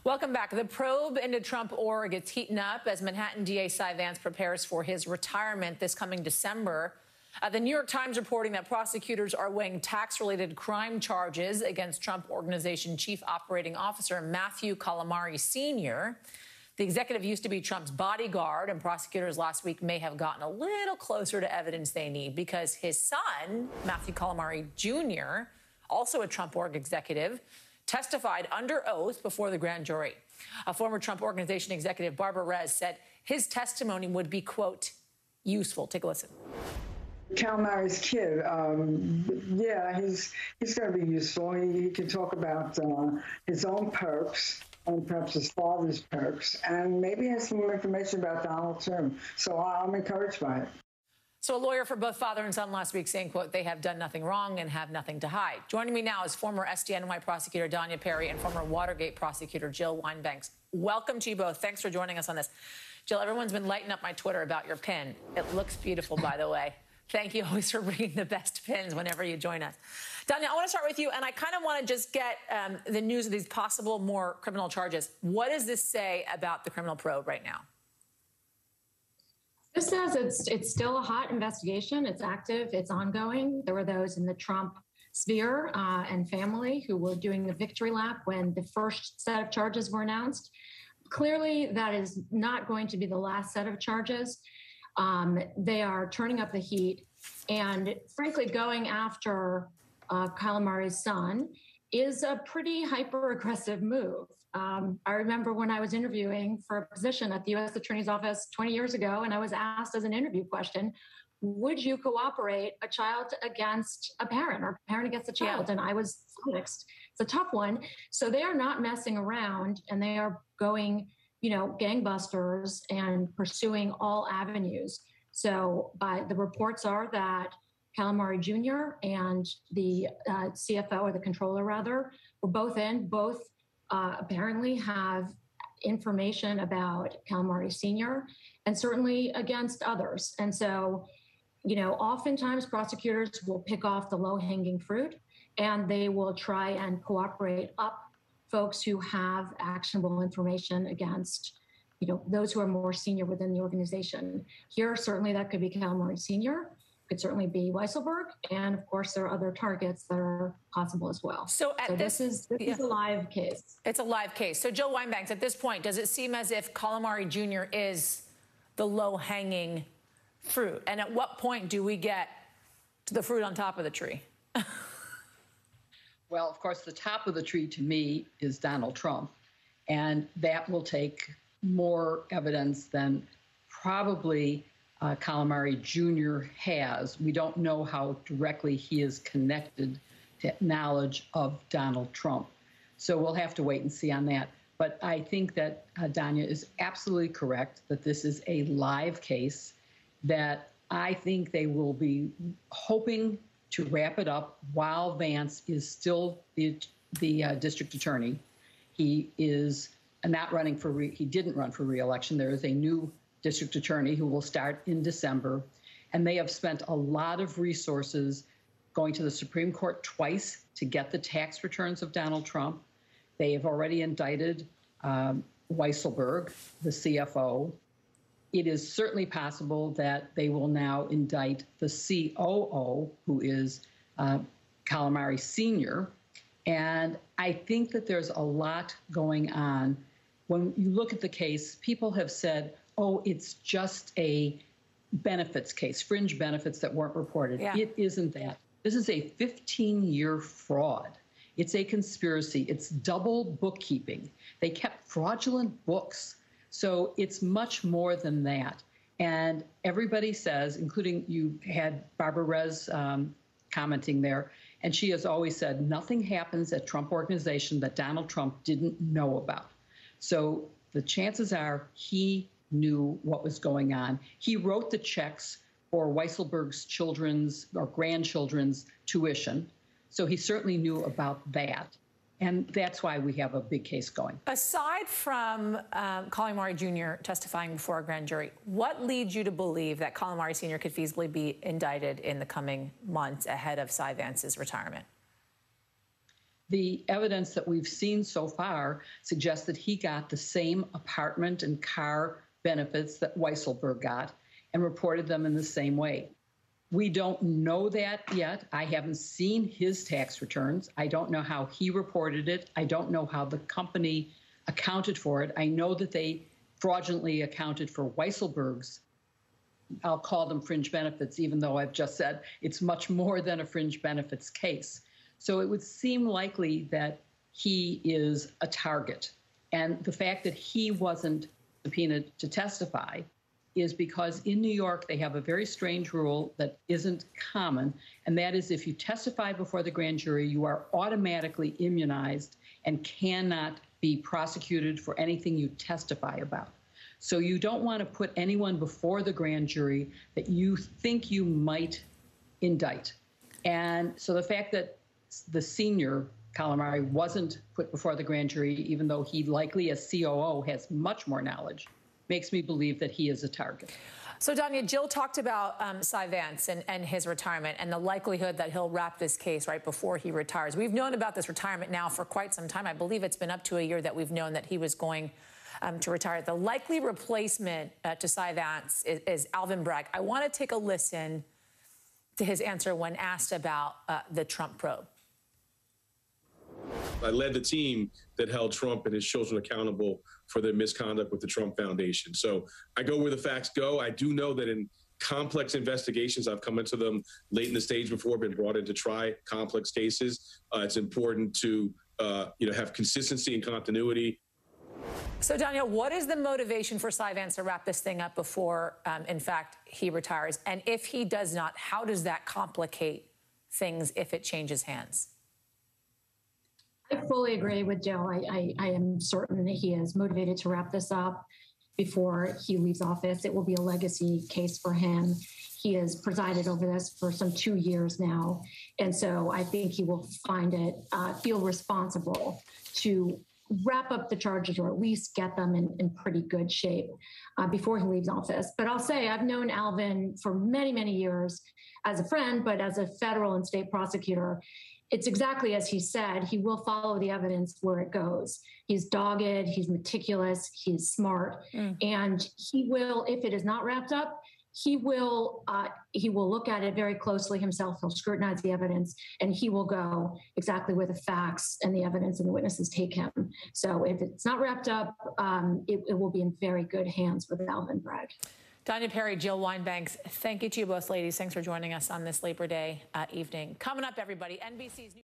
Welcome back. The probe into Trump org is heating up as Manhattan DA Cy Vance prepares for his retirement this coming December. The New York Times reporting that prosecutors are weighing tax-related crime charges against Trump Organization Chief Operating Officer Matthew Calamari Sr. The executive used to be Trump's bodyguard, and prosecutors last week may have gotten a little closer to evidence they need because his son, Matthew Calamari Jr., also a Trump org executive, testified under oath before the grand jury. A former Trump Organization executive, Barbara Rez, said his testimony would be, quote, useful. Take a listen. Calamari's kid, yeah, he's going to be useful. He can talk about his own perks and perhaps his father's perks, and maybe has some information about Donald Trump. So I'm encouraged by it. So a lawyer for both father and son last week saying, quote, they have done nothing wrong and have nothing to hide. Joining me now is former SDNY prosecutor Danya Perry and former Watergate prosecutor Jill Wine-Banks. Welcome to you both. Thanks for joining us on this. Jill, everyone's been lighting up my Twitter about your pin. It looks beautiful, by the way. Thank you always for bringing the best pins whenever you join us. Danya, I want to start with you, and I kind of want to just get the news of these possible more criminal charges. What does this say about the criminal probe right now? This says it's still a hot investigation. It's active. It's ongoing. There were those in the Trump sphere and family who were doing the victory lap when the first set of charges were announced. Clearly, that is not going to be the last set of charges. They are turning up the heat and, frankly, going after Calamari's son is a pretty hyper-aggressive move. I remember when I was interviewing for a position at the U.S. Attorney's Office 20 years ago, and I was asked as an interview question, would you cooperate a child against a parent or a parent against a child? Yeah. And I was flummoxed. It's a tough one. So they are not messing around, and they are going, gangbusters and pursuing all avenues. So the reports are that Calamari Jr. and the CFO, or the controller rather, were both apparently have information about Calamari Sr. and certainly against others. And so, oftentimes prosecutors will pick off the low-hanging fruit and they will try and cooperate up folks who have actionable information against, those who are more senior within the organization. Here, certainly that could be Calamari Sr., could certainly be Weisselberg, and of course there are other targets that are possible as well. So this is a live case. It's a live case. So Jill Wine-Banks, at this point, does it seem as if Calamari Jr. is the low-hanging fruit? And at what point do we get to the fruit on top of the tree? Well, of course, the top of the tree to me is Donald Trump, and that will take more evidence than probably Calamari Jr. has. We don't know how directly he is connected to knowledge of Donald Trump. So we'll have to wait and see on that. But I think that Danya is absolutely correct that this is a live case, that I think they will be hoping to wrap it up while Vance is still the district attorney. He is not running for, he didn't run for re-election. There is a new district attorney who will start in December. And they have spent a lot of resources going to the Supreme Court twice to get the tax returns of Donald Trump. They have already indicted Weisselberg, the CFO. It is certainly possible that they will now indict the COO, who is Calamari Sr. And I think that there's a lot going on. When you look at the case, people have said, oh, it's just a benefits case, fringe benefits that weren't reported. Yeah. It isn't that. This is a 15-year fraud. It's a conspiracy. It's double bookkeeping. They kept fraudulent books. So it's much more than that. And everybody says, including you had Barbara Rez commenting there, and she has always said nothing happens at Trump Organization that Donald Trump didn't know about. So the chances are he knew what was going on. He wrote the checks for Weisselberg's children's or grandchildren's tuition. So he certainly knew about that. And that's why we have a big case going. Aside from Calamari Jr. testifying before a grand jury, what leads you to believe that Calamari Sr. could feasibly be indicted in the coming months ahead of Cy Vance's retirement? the evidence that we've seen so far suggests that he got the same apartment and car benefits that Weisselberg got and reported them in the same way. We don't know that yet. I haven't seen his tax returns. I don't know how he reported it. I don't know how the company accounted for it. I know that they fraudulently accounted for Weisselberg's, I'll call them fringe benefits, even though I've just said it's much more than a fringe benefits case. So it would seem likely that he is a target. And the fact that he wasn't subpoenaed to testify is because in New York, they have a very strange rule that isn't common, and that is if you testify before the grand jury, you are automatically immunized and cannot be prosecuted for anything you testify about. So you don't want to put anyone before the grand jury that you think you might indict. And so the fact that the senior calamari wasn't put before the grand jury, even though he likely as COO has much more knowledge, makes me believe that he is a target. So, Danya, Jill talked about Cy Vance and his retirement and the likelihood that he'll wrap this case right before he retires. We've known about this retirement now for quite some time. I believe it's been up to a year that we've known that he was going to retire. The likely replacement to Cy Vance is Alvin Bragg. I want to take a listen to his answer when asked about the Trump probe. I led the team that held Trump and his children accountable for their misconduct with the Trump Foundation. So I go where the facts go. I do know that in complex investigations, I've come into them late in the stage before, been brought in to try complex cases. It's important to have consistency and continuity. So, Danya, what is the motivation for Cy Vance to wrap this thing up before, in fact, he retires? And if he does not, how does that complicate things if it changes hands? I fully agree with Jill. I am certain that he is motivated to wrap this up before he leaves office. It will be a legacy case for him. He has presided over this for some 2 years now. And so I think he will find it, feel responsible to wrap up the charges or at least get them in pretty good shape before he leaves office. But I'll say I've known Alvin for many, many years as a friend, but as a federal and state prosecutor, it's exactly as he said. He will follow the evidence where it goes. He's dogged, he's meticulous, he's smart, and he will, if it is not wrapped up, he will look at it very closely himself. He'll scrutinize the evidence, and he will go exactly where the facts and the evidence and the witnesses take him. So if it's not wrapped up, it will be in very good hands with Alvin Bragg. Danya Perry, Jill Wine-Banks, thank you to you both ladies. Thanks for joining us on this Labor Day evening. Coming up, everybody, NBC's